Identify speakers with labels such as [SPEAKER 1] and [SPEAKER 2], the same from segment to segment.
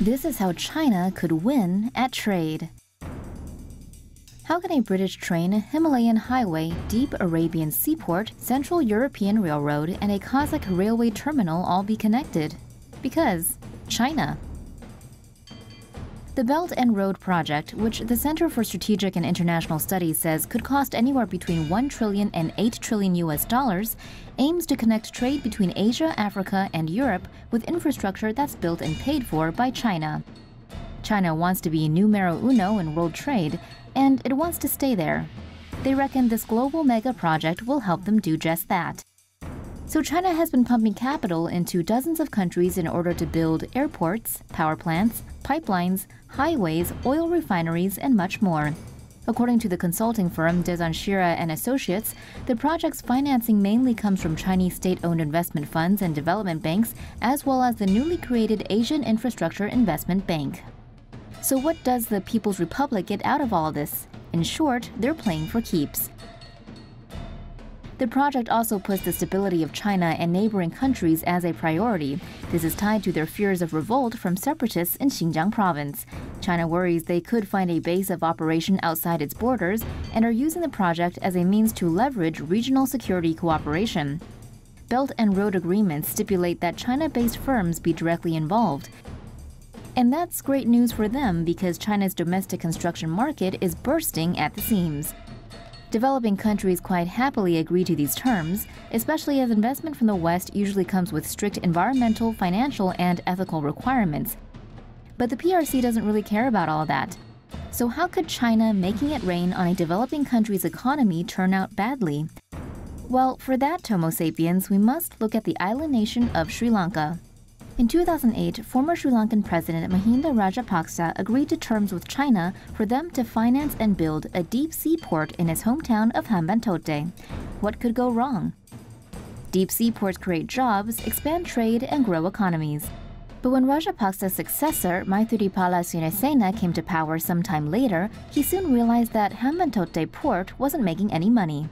[SPEAKER 1] This is how China could win at trade. How can a British train, Himalayan highway, deep Arabian seaport, Central European railroad, and a Kazakh railway terminal all be connected? Because China. The Belt and Road Project, which the Center for Strategic and International Studies says could cost anywhere between $1 trillion and $8 trillion US, aims to connect trade between Asia, Africa, and Europe with infrastructure that's built and paid for by China. China wants to be numero uno in world trade, and it wants to stay there. They reckon this global mega project will help them do just that. So China has been pumping capital into dozens of countries in order to build airports, power plants, pipelines, highways, oil refineries, and much more. According to the consulting firm Dezan Shira and Associates, the project's financing mainly comes from Chinese state-owned investment funds and development banks, as well as the newly created Asian Infrastructure Investment Bank. So what does the People's Republic get out of all of this? In short, they're playing for keeps. The project also puts the stability of China and neighboring countries as a priority. This is tied to their fears of revolt from separatists in Xinjiang province. China worries they could find a base of operation outside its borders and are using the project as a means to leverage regional security cooperation. Belt and Road agreements stipulate that China-based firms be directly involved. And that's great news for them because China's domestic construction market is bursting at the seams. Developing countries quite happily agree to these terms, especially as investment from the West usually comes with strict environmental, financial, and ethical requirements. But the PRC doesn't really care about all of that. So how could China making it rain on a developing country's economy turn out badly? Well, for that, Tomo sapiens, we must look at the island nation of Sri Lanka. In 2008, former Sri Lankan President Mahinda Rajapaksa agreed to terms with China for them to finance and build a deep-sea port in his hometown of Hambantota. What could go wrong? Deep-sea ports create jobs, expand trade, and grow economies. But when Rajapaksa's successor, Maithripala Sirisena, came to power sometime later, he soon realized that Hambantota port wasn't making any money.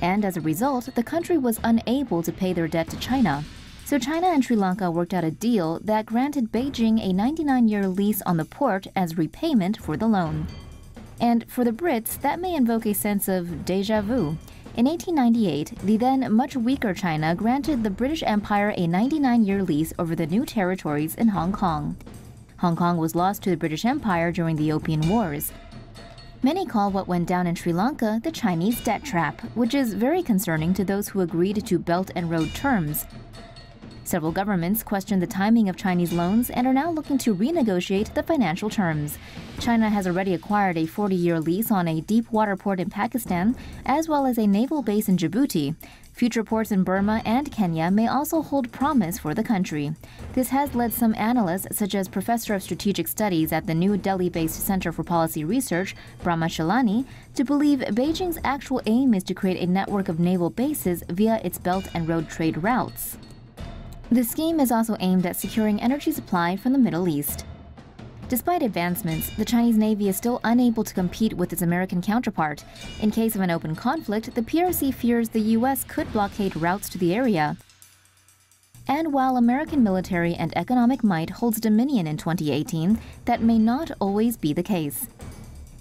[SPEAKER 1] And as a result, the country was unable to pay their debt to China. So China and Sri Lanka worked out a deal that granted Beijing a 99-year lease on the port as repayment for the loan. And for the Brits, that may invoke a sense of déjà vu. In 1898, the then much weaker China granted the British Empire a 99-year lease over the new territories in Hong Kong. Hong Kong was lost to the British Empire during the Opium Wars. Many call what went down in Sri Lanka the Chinese debt trap, which is very concerning to those who agreed to Belt and Road terms. Several governments questioned the timing of Chinese loans and are now looking to renegotiate the financial terms. China has already acquired a 40-year lease on a deep water port in Pakistan, as well as a naval base in Djibouti. Future ports in Burma and Kenya may also hold promise for the country. This has led some analysts, such as Professor of Strategic Studies at the New Delhi-based Center for Policy Research, Brahma Shalani, to believe Beijing's actual aim is to create a network of naval bases via its Belt and Road trade routes. The scheme is also aimed at securing energy supply from the Middle East. Despite advancements, the Chinese Navy is still unable to compete with its American counterpart. In case of an open conflict, the PRC fears the U.S. could blockade routes to the area. And while American military and economic might holds dominion in 2018, that may not always be the case.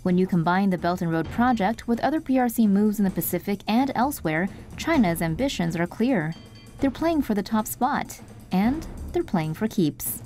[SPEAKER 1] When you combine the Belt and Road project with other PRC moves in the Pacific and elsewhere, China's ambitions are clear. They're playing for the top spot, and they're playing for keeps.